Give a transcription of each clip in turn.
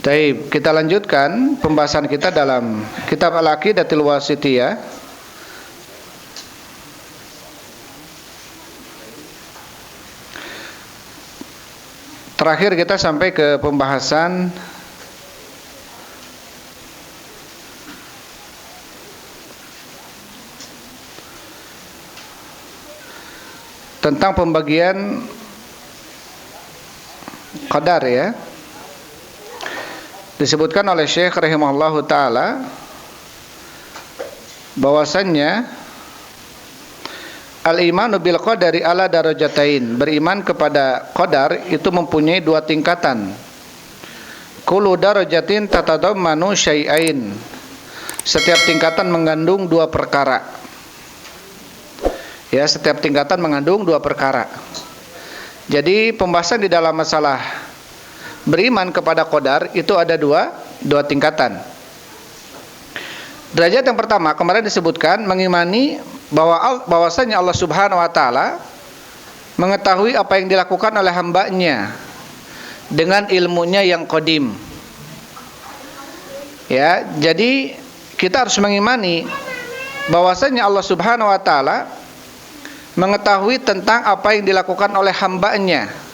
Baik, kita lanjutkan pembahasan kita dalam kitab Al-Aqidatul Wasithiyah. Terakhir kita sampai ke pembahasan tentang pembagian qadar, ya. Disebutkan oleh Syekh rahimahullahu taala bahwasannya al-imanu bil qadari ala darajatain, beriman kepada qadar itu mempunyai dua tingkatan. Kullu darajatin tatadammanu syai'ain, setiap tingkatan mengandung dua perkara. Ya, setiap tingkatan mengandung dua perkara. Jadi pembahasan di dalam masalah beriman kepada qadar itu ada dua tingkatan. Derajat yang pertama kemarin disebutkan mengimani bahwasanya Allah Subhanahu wa taala mengetahui apa yang dilakukan oleh hambanya dengan ilmunya yang qadim. Ya, jadi kita harus mengimani bahwasanya Allah Subhanahu wa taala mengetahui tentang apa yang dilakukan oleh hambanya.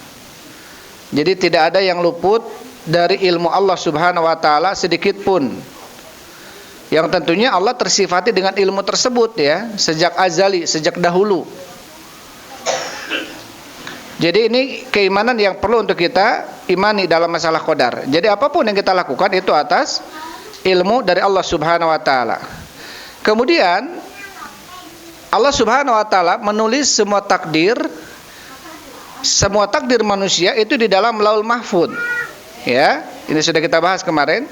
Jadi tidak ada yang luput dari ilmu Allah Subhanahu wa taala sedikit pun. Yang tentunya Allah tersifati dengan ilmu tersebut, ya, sejak azali, sejak dahulu. Jadi ini keimanan yang perlu untuk kita imani dalam masalah qadar. Jadi apapun yang kita lakukan itu atas ilmu dari Allah Subhanahu wa taala. Kemudian Allah Subhanahu wa taala menulis semua takdir manusia itu di dalam Lauhul Mahfuz. Ya, ini sudah kita bahas kemarin.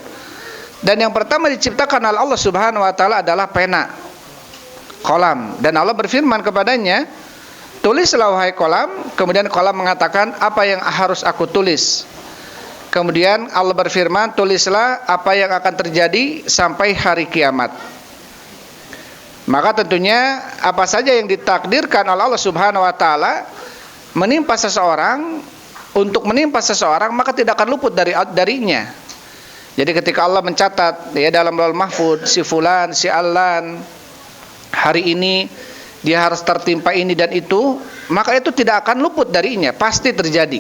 Dan yang pertama diciptakan oleh Allah Subhanahu wa taala adalah pena, qalam, dan Allah berfirman kepadanya, "Tulislah wahai qalam." Kemudian qalam mengatakan, "Apa yang harus aku tulis?" Kemudian Allah berfirman, "Tulislah apa yang akan terjadi sampai hari kiamat." Maka tentunya apa saja yang ditakdirkan oleh Allah Subhanahu wa taala menimpa seseorang, untuk menimpa seseorang, maka tidak akan luput darinya. Jadi ketika Allah mencatat, ya, dalam Lauhul Mahfuz, si fulan, si allan hari ini dia harus tertimpa ini dan itu, maka itu tidak akan luput darinya, pasti terjadi.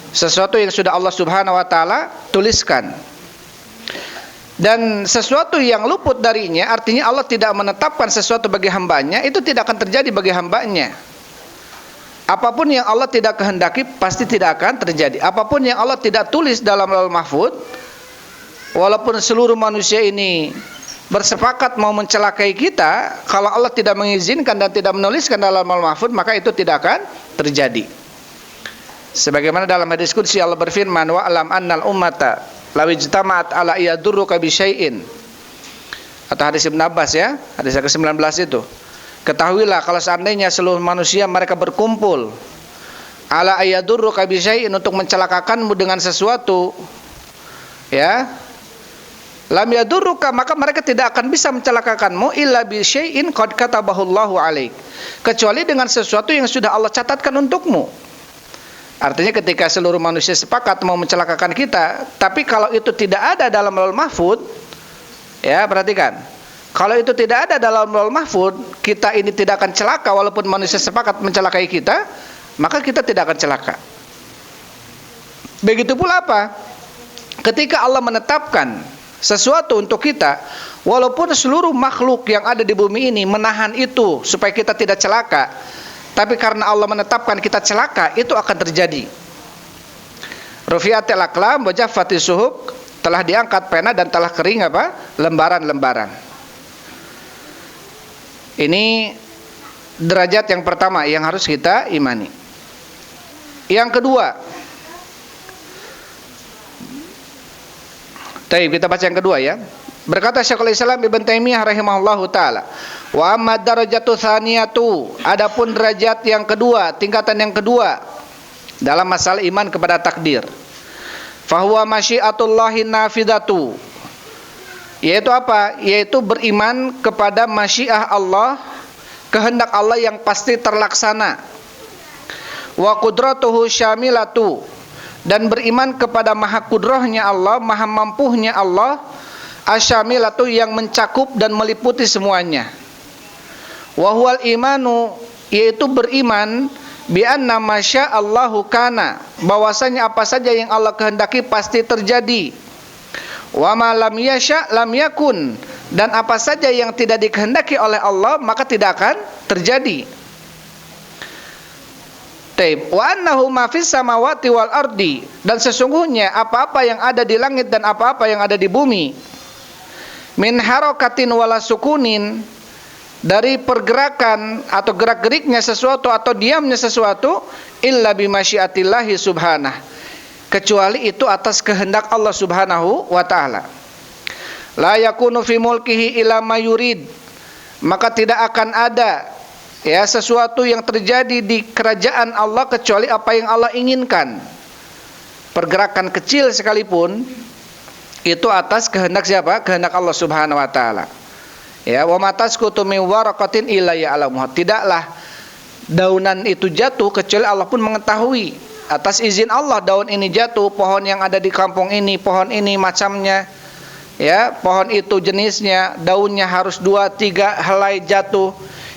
Sesuatu yang sudah Allah Subhanahu wa taala tuliskan. Dan sesuatu yang luput darinya artinya Allah tidak menetapkan sesuatu bagi hambanya, itu tidak akan terjadi bagi hambanya. Apapun yang Allah tidak kehendaki pasti tidak akan terjadi. Apapun yang Allah tidak tulis dalam Lauhul Mahfuz, walaupun seluruh manusia ini bersepakat mau mencelakai kita, kalau Allah tidak mengizinkan dan tidak menuliskan dalam Lauhul Mahfuz, maka itu tidak akan terjadi. Sebagaimana dalam hadis qudsi Allah berfirman, "Wa alam annal ummata law ijtama'at ala yadurruka bi syai'in." Atau hadis Ibnu Abbas, ya, hadis ke-19 itu. Ketahuilah kalau seandainya seluruh manusia mereka berkumpul ala ayadurruka bi syai'in, untuk mencelakakanmu dengan sesuatu, ya, lam yadurruka, maka mereka tidak akan bisa mencelakakanmu illa bi syai'in qad katabahullahu alaik, kecuali dengan sesuatu yang sudah Allah catatkan untukmu. Artinya ketika seluruh manusia sepakat mau mencelakakan kita, tapi kalau itu tidak ada dalam Lauhul Mahfuz, ya, perhatikan. Kalau itu tidak ada dalam Lauhul Mahfuz, kita ini tidak akan celaka walaupun manusia sepakat mencelakai kita, maka kita tidak akan celaka. Begitu pula apa? Ketika Allah menetapkan sesuatu untuk kita, walaupun seluruh makhluk yang ada di bumi ini menahan itu supaya kita tidak celaka, tapi karena Allah menetapkan kita celaka, itu akan terjadi. Rufi'atil aqlam wa jaffatis suhuf, telah diangkat pena dan telah kering apa? Lembaran-lembaran. Ini derajat yang pertama yang harus kita imani. Yang kedua, kita baca yang kedua, ya. Berkata Syekhul Islam Ibnu Taimiyah rahimahullahu taala, "Wa amma darajatu tsaniyatu," adapun derajat yang kedua, tingkatan yang kedua dalam masalah iman kepada takdir, "Fahuwa masyiatullahi nafidatu," yaitu apa? Yaitu beriman kepada masyiah Allah, kehendak Allah yang pasti terlaksana. Wa qudratuhu syamilatu, dan beriman kepada maha kudrahnya Allah, maha mampuhnya Allah, asyamilatu yang mencakup dan meliputi semuanya. Wa huwal imanu, yaitu beriman bi anna masya Allahu kana, bahwasanya apa saja yang Allah kehendaki pasti terjadi. Wa ma lam yasha lam yakun, dan apa saja yang tidak dikehendaki oleh Allah maka tidak akan terjadi. Taib. Wa annahu ma fis samawati wal ardi, dan sesungguhnya apa-apa yang ada di langit dan apa-apa yang ada di bumi, min harakatin wala sukunin, dari pergerakan atau gerak-geriknya sesuatu atau diamnya sesuatu, illa bimasyiatillahi subhanah, kecuali itu atas kehendak Allah Subhanahu wa taala. La yakunu fi mulkihi illa ma yurid, maka tidak akan ada sesuatu yang terjadi di kerajaan Allah kecuali apa yang Allah inginkan. Pergerakan kecil sekalipun itu atas kehendak siapa? Kehendak Allah Subhanahu wa taala. Wa matasqutu min waraqatin illa ya'lamuha, tidaklah daunan itu jatuh kecuali Allah pun mengetahui. Atas izin Allah daun ini jatuh, pohon yang ada di kampung ini, pohon ini macamnya, pohon itu jenisnya, daunnya harus 2-3 helai jatuh.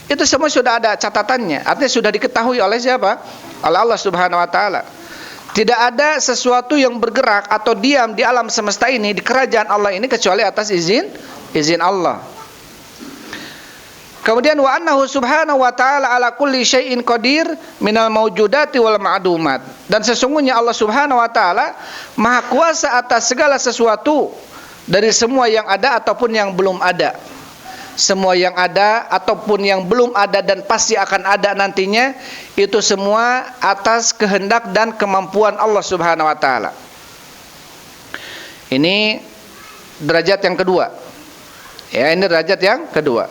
Itu semua sudah ada catatannya. Artinya sudah diketahui oleh siapa? Oleh Allah Subhanahu wa taala. Tidak ada sesuatu yang bergerak atau diam di alam semesta ini, di kerajaan Allah ini, kecuali atas izin Allah. Kemudian wa annahu subhanahu wa ta'ala ala kulli syai'in qadir minal mawjudati wal ma'dumat, dan sesungguhnya Allah Subhanahu wa taala maha kuasa atas segala sesuatu, dari semua yang ada ataupun yang belum ada. Semua yang ada ataupun yang belum ada dan pasti akan ada nantinya, itu semua atas kehendak dan kemampuan Allah Subhanahu wa taala. Ini derajat yang kedua. Ini derajat yang kedua.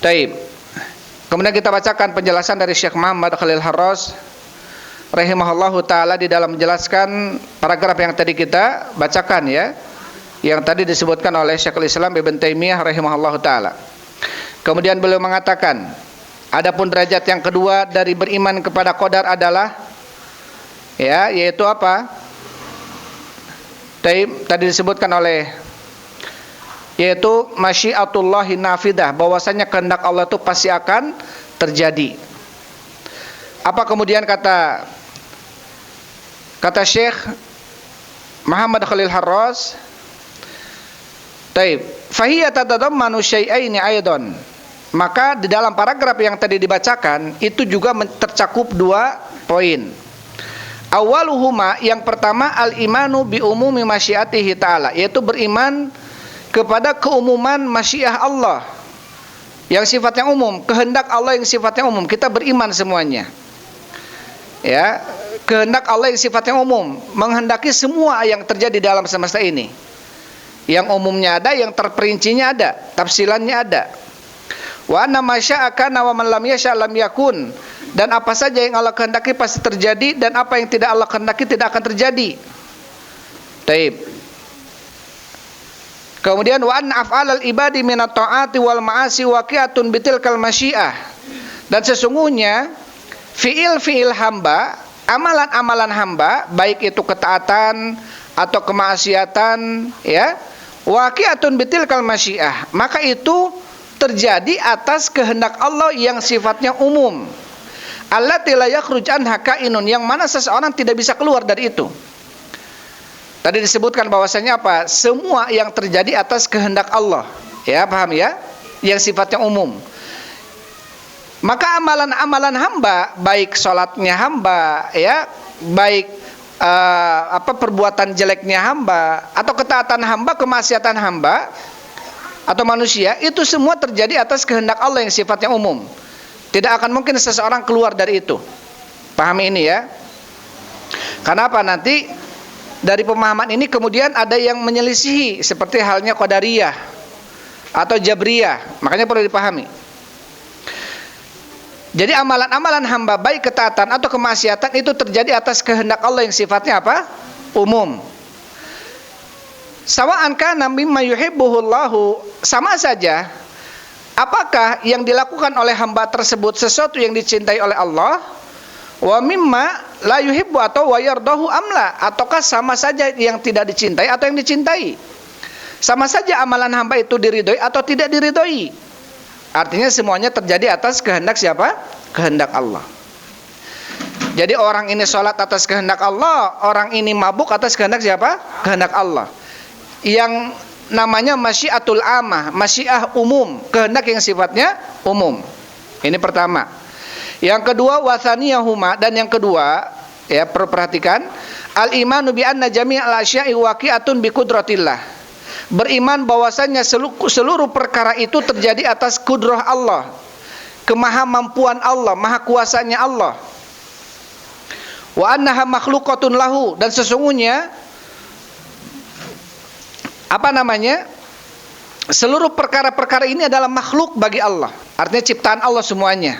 Taib. Kemudian kita bacakan penjelasan dari Syekh Muhammad Khalil Harras rahimahullahu taala di dalam menjelaskan paragraf yang tadi kita bacakan, yang tadi disebutkan oleh Syekhul Islam Ibn Taimiyah rahimahullahu taala. Kemudian beliau mengatakan, adapun derajat yang kedua dari beriman kepada qadar adalah yaitu apa? Tadi disebutkan oleh, yaitu masyiatullahi nafidah, bahwasanya kehendak Allah itu pasti akan terjadi. Apa kemudian kata Syekh Muhammad Khalil Harras? Taib. Fahiya tatadammanu syai'aini aidan. Maka di dalam paragraf yang tadi dibacakan itu juga tercakup 2 poin. Awaluhuma, yang pertama, al-imanu bi umumi masyiatihi ta'ala, yaitu beriman kepada keumuman masyiah Allah yang sifatnya umum, kehendak Allah yang sifatnya umum. Kita beriman semuanya. Kehendak Allah yang sifatnya umum, menghendaki semua yang terjadi dalam semesta ini. Yang umumnya ada, yang terperincinya ada, tafsilannya ada. Wa anna ma syaa kana wa man lam yasha lam yakun, dan apa saja yang Allah kehendaki pasti terjadi, dan apa yang tidak Allah kehendaki tidak akan terjadi. Taib. Kemudian wa anna af'alal ibadi minat ta'ati wal ma'asi waqi'atun bitilkal masyiah, dan sesungguhnya fiil hamba, amalan-amalan hamba, baik itu ketaatan atau kemaksiatan, waqi'atun bitilkal masyiah, maka itu terjadi atas kehendak Allah yang sifatnya umum. Allati la yakhruj anha kainun, yang mana seseorang tidak bisa keluar dari itu. Tadi disebutkan bahwasanya apa? Semua yang terjadi atas kehendak Allah. Paham ya? Yang sifatnya umum. Maka amalan-amalan hamba, baik sholatnya hamba, baik perbuatan jeleknya hamba, atau ketaatan hamba, kemaksiatan hamba, atau manusia, itu semua terjadi atas kehendak Allah yang sifatnya umum. Tidak akan mungkin seseorang keluar dari itu. Pahami ini ya. Kenapa? Nanti dari pemahaman ini kemudian ada yang menyelisihi, seperti halnya Qadariyah atau Jabriyah. Makanya perlu dipahami. Jadi amalan-amalan hamba, baik ketaatan atau kemaksiatan, itu terjadi atas kehendak Allah yang sifatnya apa? Umum. Sawa'an kana mimma yuhibbuhullahu, sama saja apakah yang dilakukan oleh hamba tersebut sesuatu yang dicintai oleh Allah, Wa mimma la yuhibbu atau wa yardahu amla, ataukah sama saja yang tidak dicintai atau yang dicintai. Sama saja amalan hamba itu diridhoi atau tidak diridhoi. Artinya semuanya terjadi atas kehendak siapa? Kehendak Allah. Jadi orang ini sholat atas kehendak Allah, orang ini mabuk atas kehendak siapa? Kehendak Allah. Yang namanya masyiatul amah, masyiah umum, kehendak yang sifatnya umum. Ini pertama. Yang kedua wathaniyahuma, dan yang kedua ya perhatikan, al-imanu bi anna jami'al asya'i waqi'atun bi qudratillah. Beriman bahwasanya seluruh perkara itu terjadi atas kudrah Allah, kemahamampuan Allah, maha kuasanya Allah. Wa annaha makhluqatun lahu, dan sesungguhnya seluruh perkara-perkara ini adalah makhluk bagi Allah. Artinya ciptaan Allah semuanya.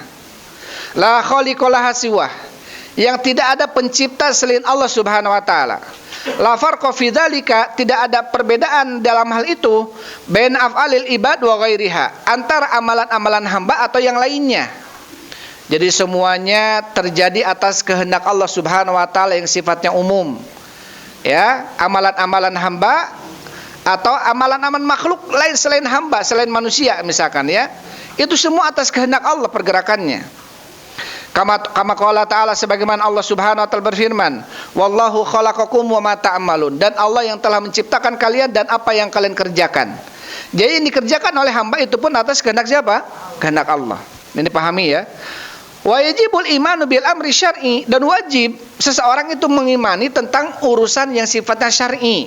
La khaliqalaha siwah, yang tidak ada pencipta selain Allah Subhanahu wa taala. La farqa fi dzalika, tidak ada perbedaan dalam hal itu bain af'alil ibad wa ghairiha, antara amalan-amalan hamba atau yang lainnya. Jadi semuanya terjadi atas kehendak Allah Subhanahu wa taala yang sifatnya umum. Ya, amalan-amalan hamba atau amalan-amalan makhluk lain selain hamba, selain manusia misalkan ya. Itu semua atas kehendak Allah pergerakannya. Kama qala ta'ala, sebagaimana Allah Subhanahu wa taala berfirman, wallahu khalaqakum wa ma ta'malun, dan Allah yang telah menciptakan kalian dan apa yang kalian kerjakan. Jadi yang dikerjakan oleh hamba itu pun atas kehendak siapa? Kehendak Allah. Ini pahami ya. Wa yajibul imanu bil amri syar'i, dan wajib seseorang itu mengimani tentang urusan yang sifatnya syar'i.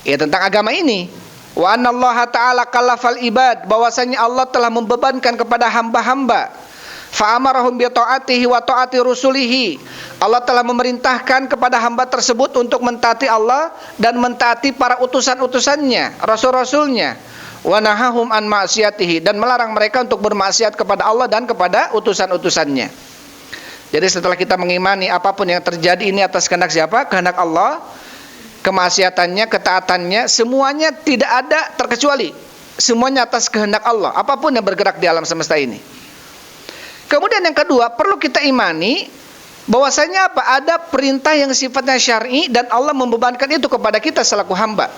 Ya, tentang agama ini. Wa annallaha ta'ala kallafal ibad, bahwasanya Allah telah membebankan kepada hamba-hamba. Fa'amarahum bi ta'atihi wa ta'ati rusulihi, Allah telah memerintahkan kepada hamba tersebut untuk mentaati Allah dan mentaati para utusan-utusannya, rasul-rasulnya. Wa nahahum an ma'siyatihi, dan melarang mereka untuk bermaksiat kepada Allah dan kepada utusan-utusannya. Jadi setelah kita mengimani apapun yang terjadi ini atas kehendak siapa? Kehendak Allah. Kemaksiatannya, ketaatannya, semuanya tidak ada terkecuali. Semuanya atas kehendak Allah, apapun yang bergerak di alam semesta ini. Kemudian yang kedua, perlu kita imani bahwasanya apa? Ada perintah yang sifatnya syar'i dan Allah membebankan itu kepada kita selaku hamba.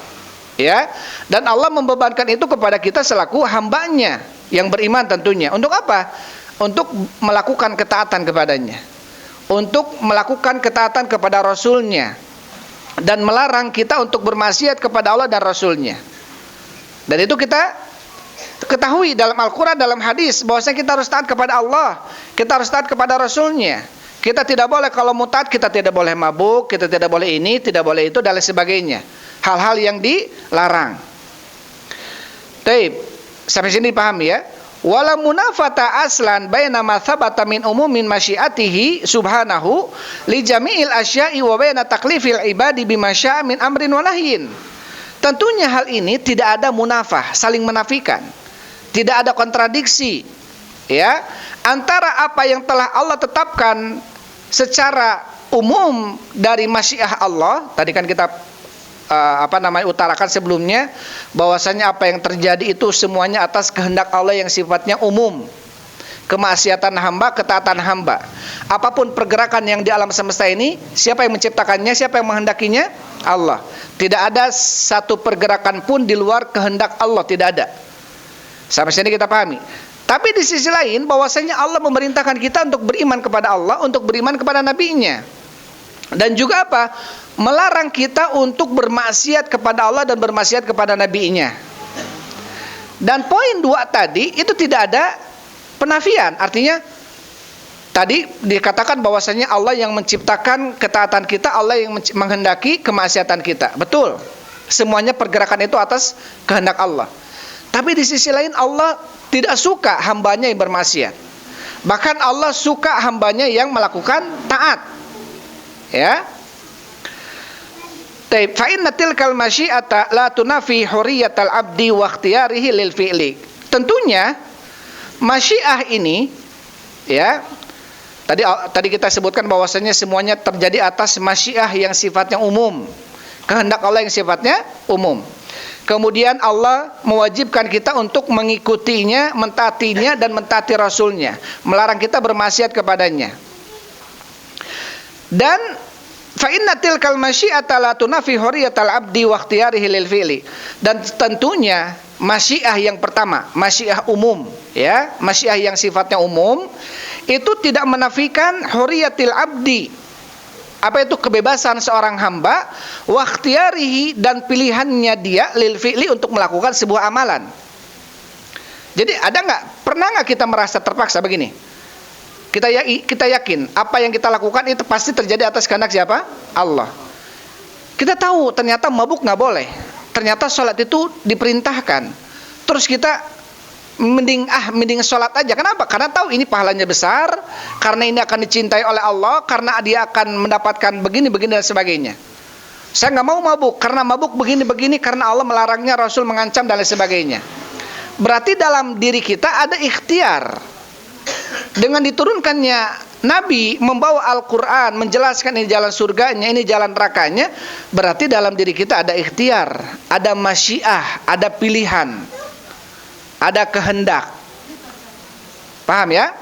Ya. Dan Allah membebankan itu kepada kita selaku hambanya yang beriman tentunya. Untuk apa? Untuk melakukan ketaatan kepadanya. Untuk melakukan ketaatan kepada Rasulnya. Dan melarang kita untuk bermaksiat kepada Allah dan Rasulnya. Dan itu kita ketahui dalam Al-Quran, dalam hadis, bahwasanya kita harus taat kepada Allah, kita harus taat kepada Rasulnya. Kita tidak boleh, kalau mau taat, kita tidak boleh mabuk, kita tidak boleh ini, tidak boleh itu, dan lain sebagainya. Hal-hal yang dilarang. Taib, sampai sini paham ya? Wala munafata aslan baina ma thabata min umumin masyiatihi subhanahu li jami'il asya'i wa baina taklifil ibadi bima syaa min amrin wa nahyin. Tentunya hal ini tidak ada munafah, saling menafikan. Tidak ada kontradiksi ya antara apa yang telah Allah tetapkan secara umum dari masyiah Allah. Tadi kan kita utarakan sebelumnya bahwasanya apa yang terjadi itu semuanya atas kehendak Allah yang sifatnya umum. Kemaksiatan hamba, ketaatan hamba. Apapun pergerakan yang di alam semesta ini, siapa yang menciptakannya, siapa yang menghendakinya? Allah. Tidak ada satu pergerakan pun di luar kehendak Allah, tidak ada. Sampai sini kita pahami. Tapi di sisi lain bahwasanya Allah memerintahkan kita untuk beriman kepada Allah, untuk beriman kepada nabinya. Dan juga apa? Melarang kita untuk bermaksiat kepada Allah dan bermaksiat kepada nabinya. Dan poin 2 tadi itu tidak ada penafian. Artinya tadi dikatakan bahwasanya Allah yang menciptakan ketaatan kita, Allah yang menghendaki kemaksiatan kita. Betul. Semuanya pergerakan itu atas kehendak Allah. Tapi di sisi lain Allah tidak suka hambanya yang bermaksiat. Bahkan Allah suka hambanya yang melakukan taat. Ya. Fa inna tilkal masyiata la tunafi hurriyatal abdi wa ikhtiyarihi lil fi'li. Tentunya masyiah ini ya. Tadi kita sebutkan bahwasanya semuanya terjadi atas masyiah yang sifatnya umum. Kehendak Allah yang sifatnya umum. Kemudian Allah mewajibkan kita untuk mengikutinya, mentaatinya, dan mentaati Rasulnya, melarang kita bermaksiat kepadanya. Dan fa inna tilkal masyi'ata la tunafi huriyatal abdi wa ikhtiyarihi lil fi'li. Dan tentunya masyiah yang pertama, masyiah umum, ya, masyiah yang sifatnya umum, itu tidak menafikan huriyatil abdi. Apa itu? Kebebasan seorang hamba, wa ikhtiyarihi, dan pilihannya dia lil fi'li, untuk melakukan sebuah amalan. Jadi pernah nggak kita merasa terpaksa begini? Kita yakin apa yang kita lakukan itu pasti terjadi atas kehendak siapa? Allah. Kita tahu ternyata mabuk nggak boleh, ternyata sholat itu diperintahkan, terus kita mending sholat aja. Kenapa? Karena tahu ini pahalanya besar, karena ini akan dicintai oleh Allah, karena dia akan mendapatkan begini dan sebagainya. Saya nggak mau mabuk, karena mabuk begini, karena Allah melarangnya, Rasul mengancam, dan lain sebagainya. Berarti dalam diri kita ada ikhtiar. Dengan diturunkannya Nabi membawa Al-Quran, menjelaskan ini jalan surganya, ini jalan nerakanya, berarti dalam diri kita ada ikhtiar, ada masyiah, ada pilihan, ada kehendak. Paham ya?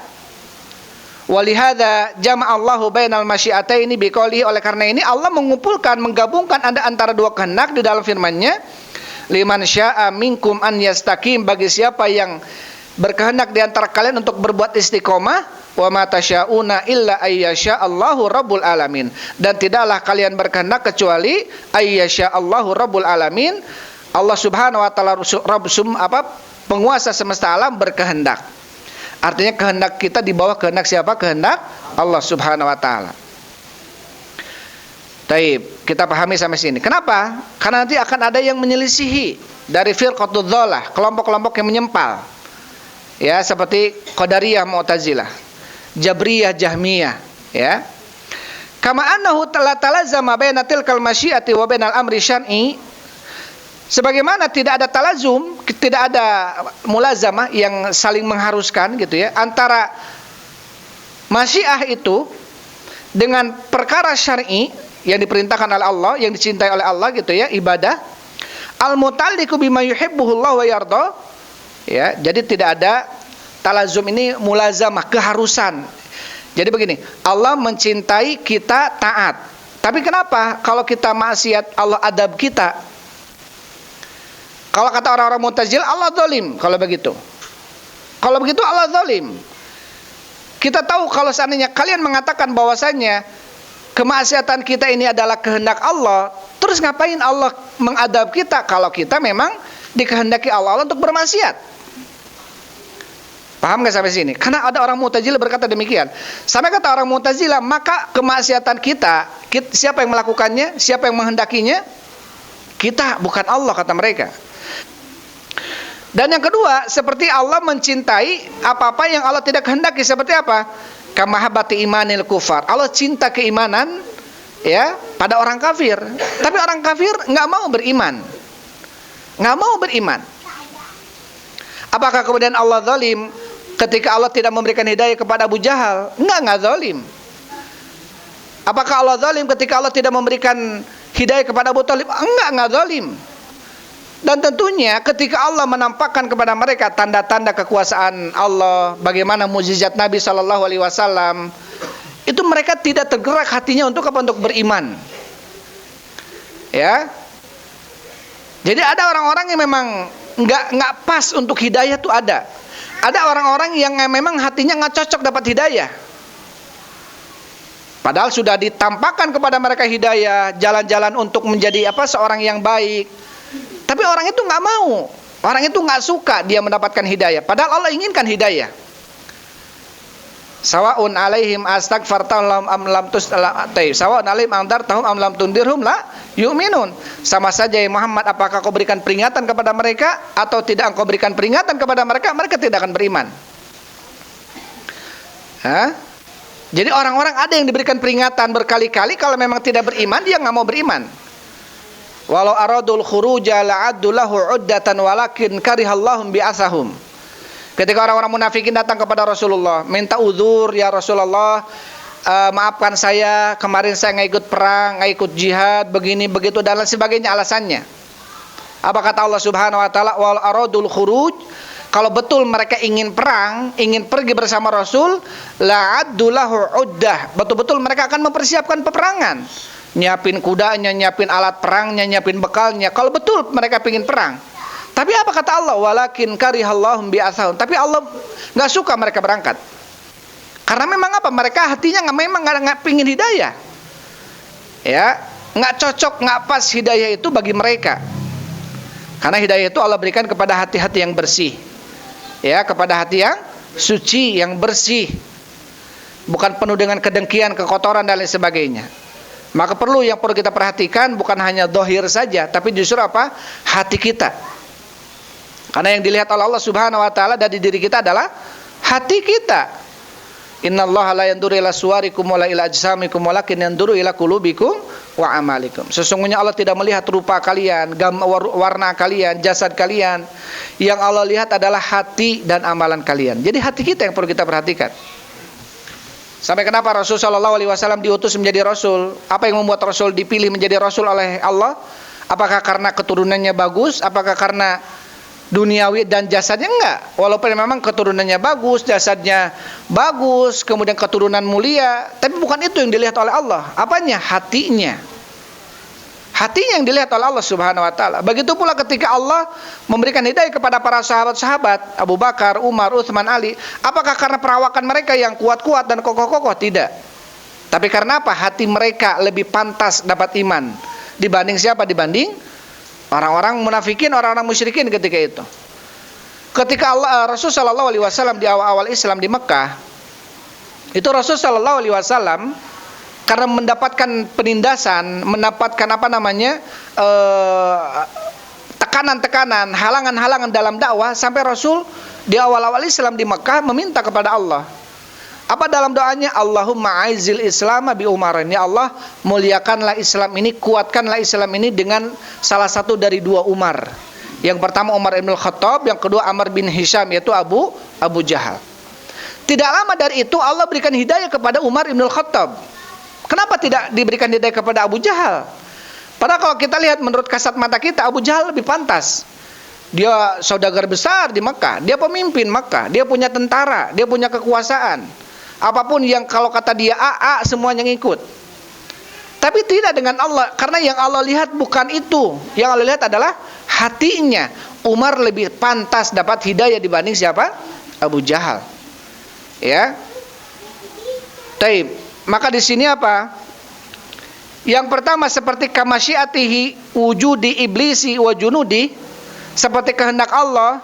Walihada jama'allahu bainal masyiataini biqaulihi, oleh karena ini Allah menggabungkan ada antara dua kehendak di dalam firman-Nya, liman syaa minkum an yastaqim, bagi siapa yang berkehendak di antara kalian untuk berbuat istiqomah, wa ma tasyauna illa ayyasha Allahu rabbul alamin, dan tidaklah kalian berkehendak kecuali ayyasha Allahu rabbul alamin, Allah Subhanahu wa taala penguasa semesta alam berkehendak. Artinya kehendak kita di bawah kehendak siapa? Kehendak Allah Subhanahu wa taala. Taib, kita pahami sampai sini. Kenapa? Karena nanti akan ada yang menyelisihi dari firqatul dhalah, kelompok-kelompok yang menyempal. Ya, seperti Qadariyah, Mu'tazilah, Jabriyah, Jahmiyah, ya. Kama annahu talazama baina tilkal masyiati wa bainal amri syar'i, sebagaimana tidak ada talazum, tidak ada mulazamah yang saling mengharuskan gitu ya, antara masyiah itu dengan perkara syar'i yang diperintahkan oleh Allah, yang dicintai oleh Allah gitu ya, ibadah al-mutalliqu bima yuhibbuhu Allah wa yarda. Ya, jadi tidak ada talazum ini mulazamah, keharusan. Jadi begini, Allah mencintai kita taat. Tapi kenapa kalau kita maksiat Allah adab kita? Kalau kata orang-orang Mu'tazilah, Allah zalim kalau begitu. Kalau begitu Allah zalim. Kita tahu kalau seandainya kalian mengatakan bahwasanya kemaksiatan kita ini adalah kehendak Allah, terus ngapain Allah mengadab kita kalau kita memang dikehendaki Allah untuk bermaksiat? Paham gak sampai sini? Karena ada orang Mu'tazilah berkata demikian. Sampai kata orang Mu'tazilah, maka kemaksiatan kita, siapa yang melakukannya? Siapa yang menghendakinya? Kita, bukan Allah, kata mereka. Dan yang kedua, seperti Allah mencintai apa-apa yang Allah tidak kehendaki. Seperti apa? Kamahabati imanil kufar. Allah cinta keimanan, ya, pada orang kafir. Tapi orang kafir nggak mau beriman, nggak mau beriman. Apakah kemudian Allah zalim ketika Allah tidak memberikan hidayah kepada Abu Jahal? Enggak zalim. Apakah Allah zalim ketika Allah tidak memberikan hidayah kepada Abu Talib? Enggak zalim. Dan tentunya ketika Allah menampakkan kepada mereka tanda-tanda kekuasaan Allah, bagaimana mukjizat Nabi SAW, itu mereka tidak tergerak hatinya untuk apa? Untuk beriman. Ya. Jadi ada orang-orang yang memang nggak pas untuk hidayah tuh ada. Ada orang-orang yang memang hatinya nggak cocok dapat hidayah. Padahal sudah ditampakkan kepada mereka hidayah, jalan-jalan untuk menjadi seorang yang baik. Tapi orang itu nggak mau. Orang itu nggak suka dia mendapatkan hidayah. Padahal Allah inginkan hidayah. Sawaun alaihim astaghfarta lahum am lam tus'alai. Sawaun alaihim andartahum am lam tundirhum la yu'minun. Sama saja ya Muhammad, apakah kau berikan peringatan kepada mereka atau tidak engkau berikan peringatan kepada mereka, mereka tidak akan beriman. Jadi orang-orang ada yang diberikan peringatan berkali-kali, kalau memang tidak beriman dia nggak mau beriman. Walau aradul khuruja la'addu lahu 'uddatan walakin karihallahum bi'asahum. Ketika orang-orang munafikin datang kepada Rasulullah, minta uzur, ya Rasulullah, maafkan saya, kemarin saya nggak ikut perang, nggak ikut jihad, begini begitu dan lain sebagainya alasannya. Apa kata Allah Subhanahu wa taala, wal aradul khuruj, kalau betul mereka ingin perang, ingin pergi bersama Rasul, la'addulahu uddah, betul-betul mereka akan mempersiapkan peperangan, nyiapin kudanya, nyiapin alat perangnya, nyiapin bekalnya, kalau betul mereka ingin perang. Tapi apa kata Allah, walakin karihallahum bi'atsahum, tapi Allah nggak suka mereka berangkat. Karena memang apa? Mereka hatinya memang nggak pingin hidayah, ya, nggak cocok, nggak pas hidayah itu bagi mereka. Karena hidayah itu Allah berikan kepada hati-hati yang bersih, ya, kepada hati yang suci, yang bersih, bukan penuh dengan kedengkian, kekotoran dan lain sebagainya. Maka yang perlu kita perhatikan bukan hanya dohir saja, tapi justru apa? Hati kita. Karena yang dilihat oleh Allah Subhanahu wa taala dari diri kita adalah hati kita. Innallaha la yanzuru ila suwarikum wala ila ajsamikum walakin yanzuru ila qulubikum wa amalikum. Sesungguhnya Allah tidak melihat rupa kalian, warna kalian, jasad kalian. Yang Allah lihat adalah hati dan amalan kalian. Jadi hati kita yang perlu kita perhatikan. Sampai kenapa Rasul sallallahu alaihi wasallam diutus menjadi rasul? Apa yang membuat Rasul dipilih menjadi rasul oleh Allah? Apakah karena keturunannya bagus? Apakah karena duniawi dan jasadnya? Enggak. Walaupun memang keturunannya bagus, jasadnya bagus, kemudian keturunan mulia, tapi bukan itu yang dilihat oleh Allah. Apanya? Hatinya. Hatinya yang dilihat oleh Allah Subhanahu wa taala. Begitu pula ketika Allah memberikan hidayah kepada para sahabat-sahabat, Abu Bakar, Umar, Utsman, Ali, apakah karena perawakan mereka yang kuat-kuat dan kokoh-kokoh? Tidak. Tapi karena apa? Hati mereka lebih pantas dapat iman dibanding siapa? Dibanding orang-orang munafikin, orang-orang musyrikin ketika itu. Ketika Rasul sallallahu alaihi wasallam di awal-awal Islam di Mekah, itu Rasul sallallahu alaihi wasallam karena mendapatkan penindasan, mendapatkan tekanan-tekanan, halangan-halangan dalam dakwah, sampai Rasul di awal-awal Islam di Mekah meminta kepada Allah. Apa dalam doanya? Allahumma aizil Islam bi Umarin. Ya Allah, muliakanlah Islam ini, kuatkanlah Islam ini dengan salah satu dari dua Umar. Yang pertama Umar ibn Khattab, yang kedua Amr bin Hisham, yaitu Abu Jahal. Tidak lama dari itu Allah berikan hidayah kepada Umar ibn Khattab. Kenapa tidak diberikan hidayah kepada Abu Jahal? Padahal kalau kita lihat menurut kasat mata kita, Abu Jahal lebih pantas. Dia saudagar besar di Mekah, dia pemimpin Mekah, dia punya tentara, dia punya kekuasaan. Apapun yang kalau kata dia A, semuanya ngikut. Tapi tidak dengan Allah, karena yang Allah lihat bukan itu. Yang Allah lihat adalah hatinya. Umar lebih pantas dapat hidayah dibanding siapa? Abu Jahal. Ya. Taib. Maka di sini apa? Yang pertama seperti kamasyiatihi wujudi iblisi wa junudi, seperti kehendak Allah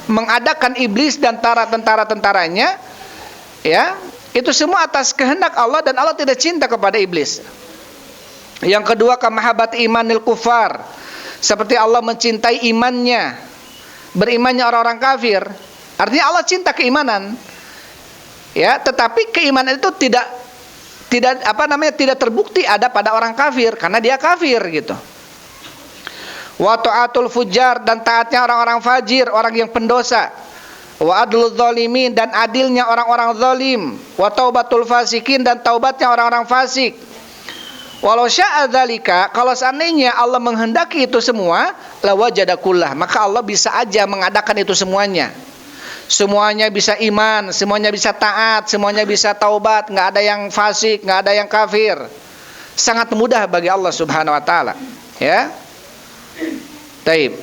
mengadakan iblis dan tentara-tentaranya, ya. Itu semua atas kehendak Allah dan Allah tidak cinta kepada iblis. Yang kedua, kamahabat imanil kufar, seperti Allah mencintai imannya, berimannya orang-orang kafir. Artinya Allah cinta keimanan, ya, tetapi keimanan itu tidak terbukti ada pada orang kafir karena dia kafir gitu. Wa ta'atul fujar, dan taatnya orang-orang fajir, orang yang pendosa. Wa adlul zalimin, dan adilnya orang-orang zalim. Wa taubatul fasikin, dan taubatnya orang-orang fasik. Walau sya'a dzalika, kalau seandainya Allah menghendaki itu semua, la wajada kullah, maka Allah bisa aja mengadakan itu semuanya. Semuanya bisa iman, semuanya bisa taat, semuanya bisa taubat, enggak ada yang fasik, enggak ada yang kafir. Sangat mudah bagi Allah Subhanahu wa taala, ya. Taib.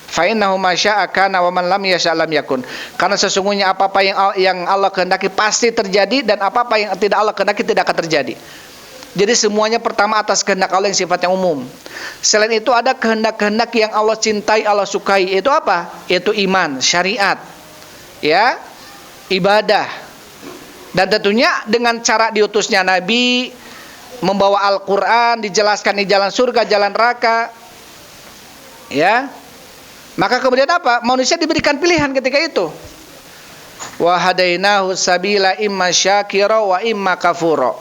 Fa innahu ma syaa kana wa man lam yasha lam yakun. Karena sesungguhnya apa-apa yang Allah kehendaki pasti terjadi, dan apa-apa yang tidak Allah kehendaki tidak akan terjadi. Jadi semuanya pertama atas kehendak Allah yang sifatnya umum. Selain itu ada kehendak-kehendak yang Allah cintai, Allah sukai. Itu apa? Itu iman, syariat, ya, ibadah. Dan tentunya dengan cara diutusnya Nabi, membawa Al-Quran, dijelaskan di jalan surga, jalan neraka, ya. Maka kemudian apa? Manusia diberikan pilihan ketika itu. Wa hadainahu sabila imma syakira wa imma kafura.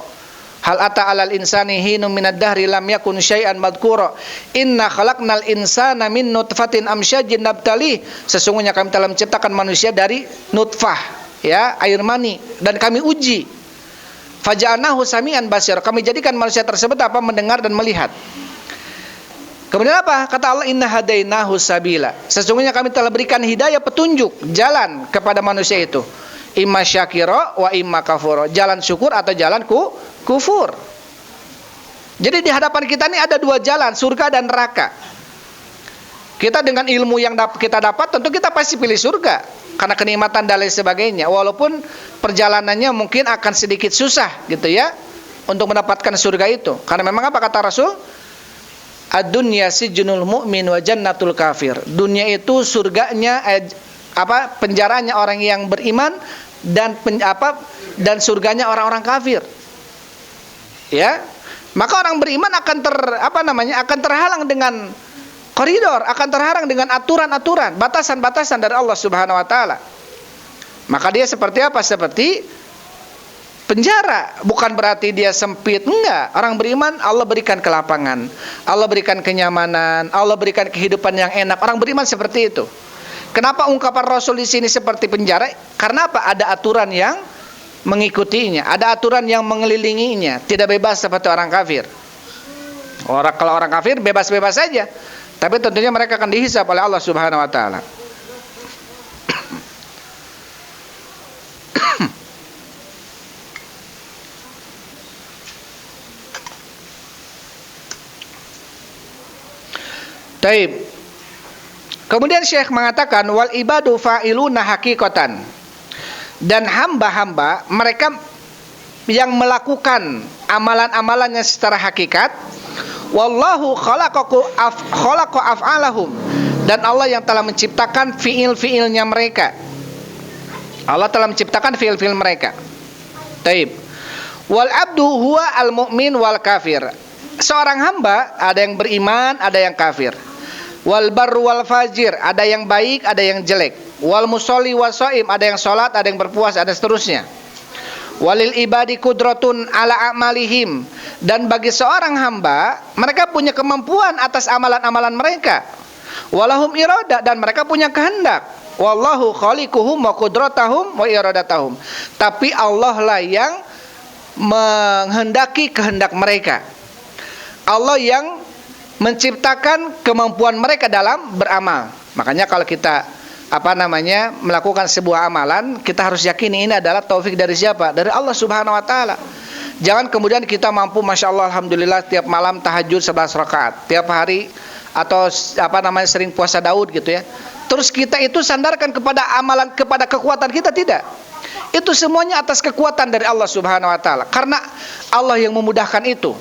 Hal ata 'alal insani hinum minad dahri lam yakun syai'an madhkura. Inna khalaqnal insana min nutfatin amsyajin nabtalih. Sesungguhnya kami telah menciptakan manusia dari nutfah, ya, air mani, dan kami uji. Faja'alnahu sami'an basir. Kami jadikan manusia tersebut apa? Mendengar dan melihat. Kemudian apa? Kata Allah, inna hadainahu sabila. Sesungguhnya kami telah berikan hidayah, petunjuk, jalan kepada manusia itu. Imma syakira wa imma kafura. Jalan syukur atau jalan kufur. Jadi di hadapan kita ini ada dua jalan, surga dan neraka. Kita dengan ilmu yang kita dapat, tentu kita pasti pilih surga karena kenikmatan dan lain sebagainya. Walaupun perjalanannya mungkin akan sedikit susah gitu ya untuk mendapatkan surga itu. Karena memang apa kata Rasul? Ad-dunya sijnul mu'min wa jannatul kafir. Dunia itu surganya penjaranya orang yang beriman dan dan surganya orang-orang kafir. Ya. Maka orang beriman akan akan terhalang dengan koridor, akan terhalang dengan aturan-aturan, batasan-batasan dari Allah Subhanahu wa taala. Maka dia seperti apa? Seperti penjara. Bukan berarti dia sempit, enggak. Orang beriman Allah berikan kelapangan, Allah berikan kenyamanan, Allah berikan kehidupan yang enak. Orang beriman seperti itu. Kenapa ungkapan Rasul di sini seperti penjara? Karena apa? Ada aturan yang mengikutinya, ada aturan yang mengelilinginya. Tidak bebas seperti orang kafir. Kalau orang kafir bebas-bebas saja, tapi tentunya mereka akan dihisab oleh Allah Subhanahu wa taala. Taib. Kemudian Syekh mengatakan wal ibadu fa'iluna haqiqatan. Dan hamba-hamba mereka yang melakukan amalan-amalannya secara hakikat. Wallahu khalaqa af'alahum. Dan Allah yang telah menciptakan fiil-fiilnya mereka. Allah telah menciptakan fiil-fiil mereka. Taib. Wal abdu huwa al mu'min wal kafir. Seorang hamba ada yang beriman, ada yang kafir. Wal barru wal fajir, ada yang baik, ada yang jelek. Wal musolli wal shaim, ada yang sholat, ada yang berpuasa, ada seterusnya. Walil ibadi kudratun ala a'malihim. Dan bagi seorang hamba, mereka punya kemampuan atas amalan-amalan mereka. Walahum irada, dan mereka punya kehendak. Wallahu khaliquhum wa qudratahum wa iradatahum. Tapi Allah lah yang menghendaki kehendak mereka. Allah yang menciptakan kemampuan mereka dalam beramal. Makanya kalau kita melakukan sebuah amalan, kita harus yakini ini adalah taufik dari siapa? Dari Allah Subhanahu wa taala. Jangan kemudian kita mampu Masya Allah Alhamdulillah tiap malam tahajud 11 rakaat, tiap hari atau sering puasa Daud gitu ya. Terus kita itu sandarkan kepada amalan, kepada kekuatan kita, tidak. Itu semuanya atas kekuatan dari Allah Subhanahu wa taala. Karena Allah yang memudahkan itu.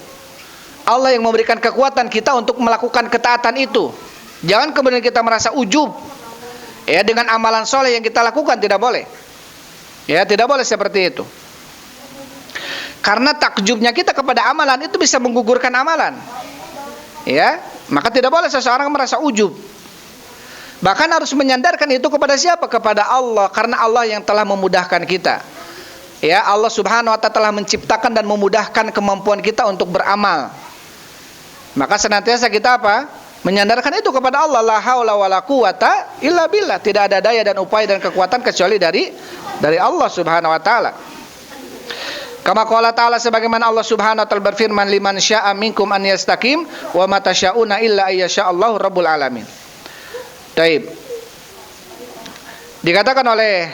Allah yang memberikan kekuatan kita untuk melakukan ketaatan itu. Jangan kemudian kita merasa ujub ya dengan amalan soleh yang kita lakukan, tidak boleh. Ya, tidak boleh seperti itu. Karena takjubnya kita kepada amalan itu bisa menggugurkan amalan. Ya, maka tidak boleh seseorang merasa ujub. Bahkan harus menyandarkan itu kepada siapa? Kepada Allah, karena Allah yang telah memudahkan kita. Ya, Allah Subhanahu wa taala telah menciptakan dan memudahkan kemampuan kita untuk beramal. Maka senantiasa kita menyandarkan itu kepada Allah. La haula wala quwata illa billah. Tidak ada daya dan upaya dan kekuatan kecuali dari Allah Subhanahu wa taala. Kama qala ta'ala, sebagaimana Allah Subhanahu wa taala berfirman, liman syaa minkum an yastaqim wa ma tasyauna illa ayyasha'allahu rabbul alamin. Baik. Dikatakan oleh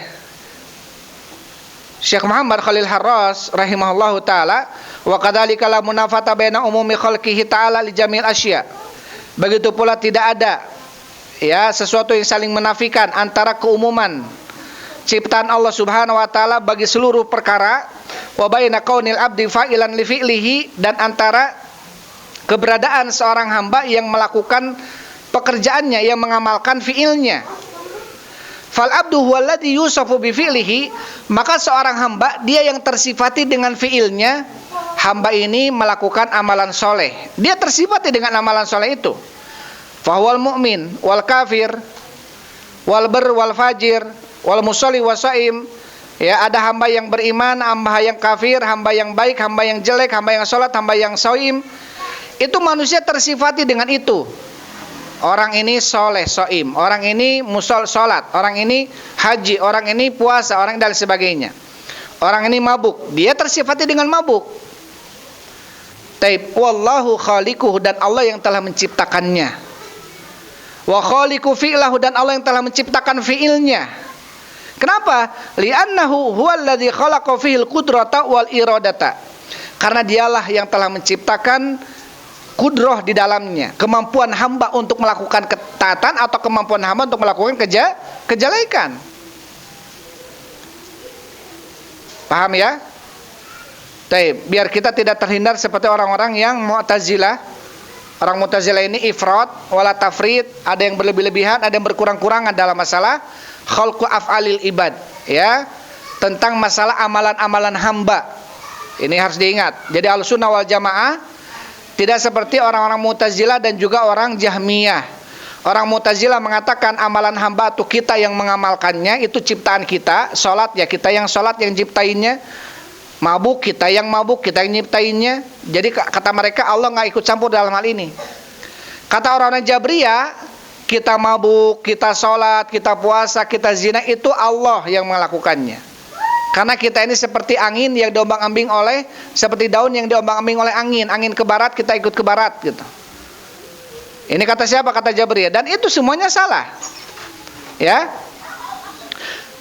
Syekh Muhammad Khalil Harras rahimahullahu taala, wa kadzalika la munafata baina umumi khalqihi ta'ala li jamil asya. Begitu pula tidak ada ya sesuatu yang saling menafikan antara keumuman ciptaan Allah Subhanahu wa taala bagi seluruh perkara, wa baina qaunil abdi fa'ilan li fi'lihi, dan antara keberadaan seorang hamba yang melakukan pekerjaannya, yang mengamalkan fiilnya. Fal abdu huwallazi yusafu bi fi'lihi, maka seorang hamba dia yang tersifati dengan fiilnya. Hamba ini melakukan amalan soleh, dia tersifati dengan amalan soleh itu. Fahuwal mu'min wal kafir wal bar wal fajir wal musolli wasaim. Ya, ada hamba yang beriman, hamba yang kafir, hamba yang baik, hamba yang jelek, hamba yang sholat, hamba yang shaim. Itu manusia tersifati dengan itu. Orang ini soleh, soim, orang ini sholat, orang ini haji, orang ini puasa, orang dan sebagainya. Orang ini mabuk, dia tersifati dengan mabuk. Taib, wallahu khaliquhu, dan Allah yang telah menciptakannya. Wa khaliqu fi'lahu, dan Allah yang telah menciptakan fi'ilnya. Kenapa? Li'annahu huwallazi khalaqa fihil qudrata wal iradata. Karena dialah yang telah menciptakan kudroh di dalamnya, kemampuan hamba untuk melakukan ketaatan atau kemampuan hamba untuk melakukan kejelekan. Paham ya? Taib, biar kita tidak terhindar seperti orang-orang yang Mu'tazilah. Orang Mu'tazilah ini ifrat wala tafrid, ada yang berlebih-lebihan, ada yang berkurang-kurangan dalam masalah khalqu af'alil ibad, ya, tentang masalah amalan-amalan hamba. Ini harus diingat. Jadi Ahlussunnah wal Jamaah tidak seperti orang-orang Mu'tazilah dan juga orang Jahmiyah. Orang Mu'tazilah mengatakan amalan hamba itu kita yang mengamalkannya, itu ciptaan kita. Salat ya kita yang salat, yang ciptainnya. Mabuk kita yang mabuk, kita yang nyiptainnya. Jadi kata mereka Allah nggak ikut campur dalam hal ini. Kata orang-orang Jabriyah, kita mabuk, kita sholat, kita puasa, kita zina, itu Allah yang melakukannya. Karena kita ini seperti angin yang diombang-ambing oleh, seperti daun yang diombang-ambing oleh angin. Angin ke barat, kita ikut ke barat gitu. Ini kata siapa? Kata Jabriyah. Dan itu semuanya salah. Ya.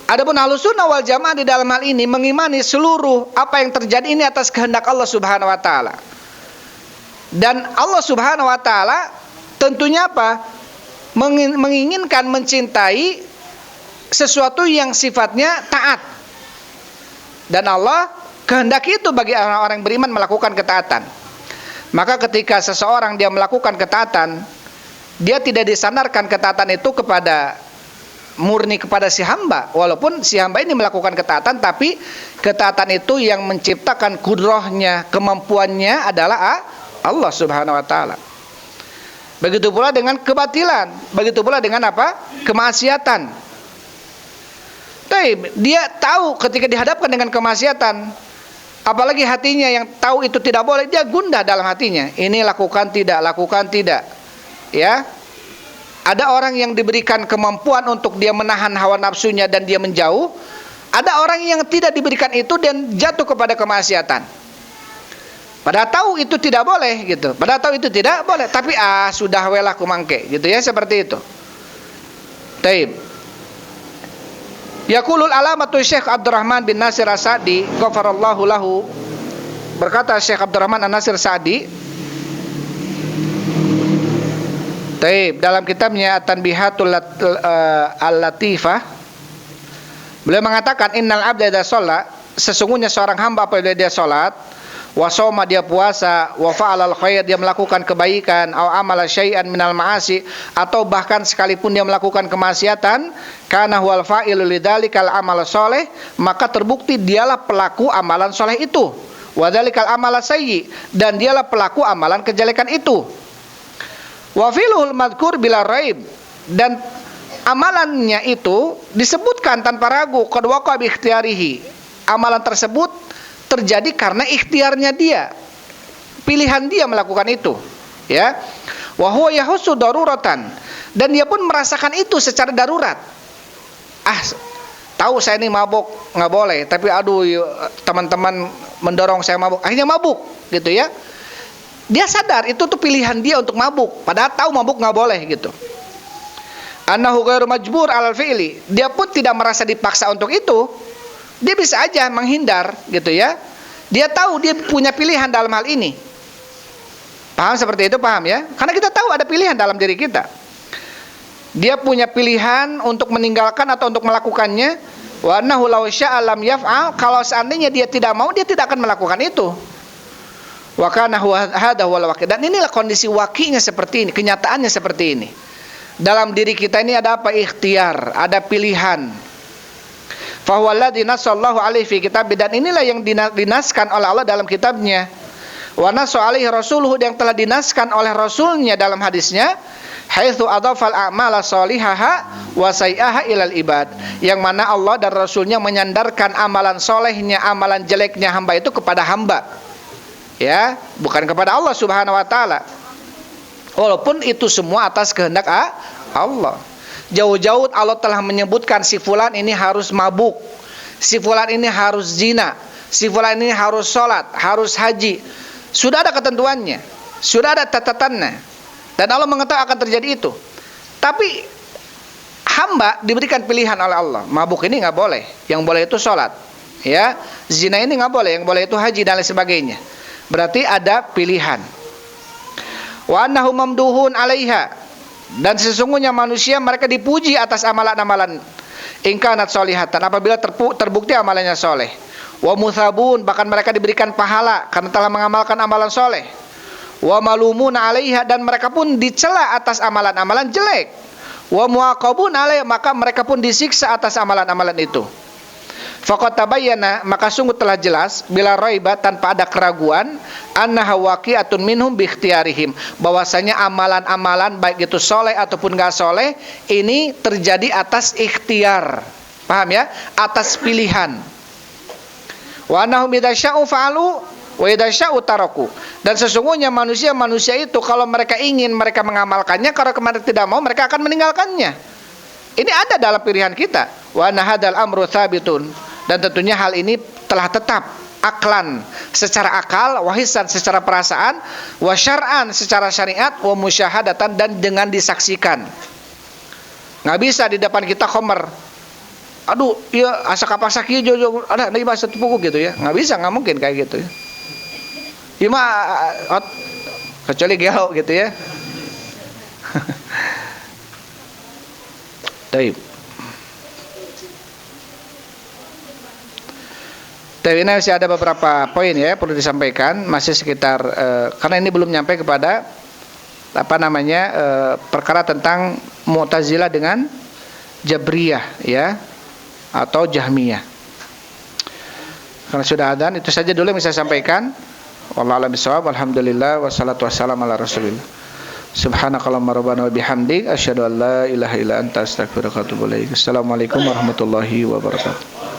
Adapun Ahlussunnah wal Jamaah di dalam hal ini mengimani seluruh apa yang terjadi ini atas kehendak Allah Subhanahu wa taala. Dan Allah Subhanahu wa taala tentunya apa? Menginginkan, mencintai sesuatu yang sifatnya taat. Dan Allah kehendaki itu bagi orang-orang yang beriman melakukan ketaatan. Maka ketika seseorang dia melakukan ketaatan, dia tidak disandarkan ketaatan itu kepada murni kepada si hamba, walaupun si hamba ini melakukan ketaatan, tapi ketaatan itu yang menciptakan kudrohnya, kemampuannya adalah Allah Subhanahu wa taala. Begitu pula dengan kebatilan, begitu pula dengan apa? Kemaksiatan. Tapi dia tahu ketika dihadapkan dengan kemaksiatan, apalagi hatinya yang tahu itu tidak boleh, dia gundah dalam hatinya. Ini lakukan tidak. Ya. Ada orang yang diberikan kemampuan untuk dia menahan hawa nafsunya dan dia menjauh. Ada orang yang tidak diberikan itu dan jatuh kepada kemaksiatan. Padahal tahu itu tidak boleh gitu. Padahal tahu itu tidak boleh, tapi sudah welah kumangke gitu ya, seperti itu. Taib. Yaqulul alamatu Syekh Abdurrahman bin Nasir As-Sa'di ghafarallahu lahu. Berkata Syekh Abdurrahman An-Nasir Sa'di Taib, dalam kitabnya At-Tanbihatul Al-Latifah, beliau mengatakan innal abda idza shalla, sesungguhnya seorang hamba apabila dia salat, wa shoma dia puasa, wa fa'alal khair dia melakukan kebaikan, au amala syai'an minal ma'asi, atau bahkan sekalipun dia melakukan kemaksiatan, kana huwal fa'ilu lidzalikal amal shalih, maka terbukti dialah pelaku amalan soleh itu. Wa dzalikal amal sayyi, dan dialah pelaku amalan kejelekan itu. Wa filuhul madhkur bila raib, dan amalannya itu disebutkan tanpa ragu, qad waqa bi ikhtiyarihi, amalan tersebut terjadi karena ikhtiarnya dia, pilihan dia melakukan itu, ya. Wa huwa yahussu daruratan, dan dia pun merasakan itu secara darurat. Tahu saya ini mabuk, nggak boleh, tapi teman-teman mendorong saya mabuk, akhirnya mabuk gitu ya. Dia sadar itu tuh pilihan dia untuk mabuk, padahal tahu mabuk nggak boleh gitu. Annahu ghairu majbur 'alal fi'li, dia pun tidak merasa dipaksa untuk itu. Dia bisa aja menghindar gitu ya. Dia tahu dia punya pilihan dalam hal ini. Paham seperti itu, paham ya? Karena kita tahu ada pilihan dalam diri kita. Dia punya pilihan untuk meninggalkan atau untuk melakukannya. Wa annahu law syaa lam yaf'al, kalau seandainya dia tidak mau, dia tidak akan melakukan itu. Wa kana hadha huwal waqi'. Dan inilah kondisi waqi'nya seperti ini, kenyataannya seperti ini. Dalam diri kita ini ada apa? Ikhtiar, ada pilihan. Fa huwa alladzi nasallahu alaihi fi kitab, dan inilah yang dinaskan oleh Allah dalam kitabnya. Wa nasu alaihi rasuluhu, yang telah dinaskan oleh rasulnya dalam hadisnya, haitsu adhafal a'mala shalihaha wa sayyi'aha ilal ibad, yang mana Allah dan rasulnya menyandarkan amalan solehnya, amalan jeleknya hamba itu kepada hamba. Ya, bukan kepada Allah Subhanahu wa taala. Walaupun itu semua atas kehendak Allah. Jauh-jauh Allah telah menyebutkan si fulan ini harus mabuk, si fulan ini harus zina, si fulan ini harus sholat, harus haji. Sudah ada ketentuannya, sudah ada catatannya, dan Allah mengetahui akan terjadi itu. Tapi hamba diberikan pilihan oleh Allah. Mabuk ini nggak boleh, yang boleh itu sholat, ya. Zina ini nggak boleh, yang boleh itu haji dan lain sebagainya. Berarti ada pilihan. Wa annahum mamduhun 'alaiha, dan sesungguhnya manusia mereka dipuji atas amalan-amalan in kanat sholihatan, apabila terbukti amalannya soleh. Wa muthabun, bahkan mereka diberikan pahala karena telah mengamalkan amalan soleh. Wa malumun 'alaiha, dan mereka pun dicela atas amalan-amalan jelek. Wa muaqabun 'alaiha, maka mereka pun disiksa atas amalan-amalan itu. Faqad tabayyana, maka sungguh telah jelas, bila raiba, tanpa ada keraguan, annaha waqi'atun minhum bi ikhtiyarihim, bahwasanya amalan-amalan baik itu soleh ataupun enggak soleh ini terjadi atas ikhtiar. Paham ya? Atas pilihan. Wa annahum idza sya'u fa'alu wa idza sya'u taraku, dan sesungguhnya manusia itu kalau mereka ingin mereka mengamalkannya, kalau mereka tidak mau mereka akan meninggalkannya. Ini ada dalam pilihan kita. Wa anna hadzal amru tsabitun, dan tentunya hal ini telah tetap aklan secara akal, wa hisan secara perasaan, wa syar'an secara syariat, wa musyahadatan dan dengan disaksikan. Nggak bisa di depan kita khomer. Aduh, iya asa kapasak ieu jojo ada nih bahasa puku gitu ya. Nggak bisa, nggak mungkin kayak gitu ya. Ieu mah kecuali gelo gitu ya. Baik. Tapi ini masih ada beberapa poin ya perlu disampaikan, masih sekitar karena ini belum nyampe kepada perkara tentang Mu'tazilah dengan Jabriyah ya, atau Jahmiyah. Karena sudah adzan, itu saja dulu yang bisa saya sampaikan. Wallahu a'lam bishawab. Alhamdulillah wassalatu wassalamu ala Rasulillah. Subhanakallahumma rabbana wa bihamdik asyhadu an la ilaha illa anta astaghfiruka wa atubu ilaik. Assalamualaikum warahmatullahi wabarakatuh.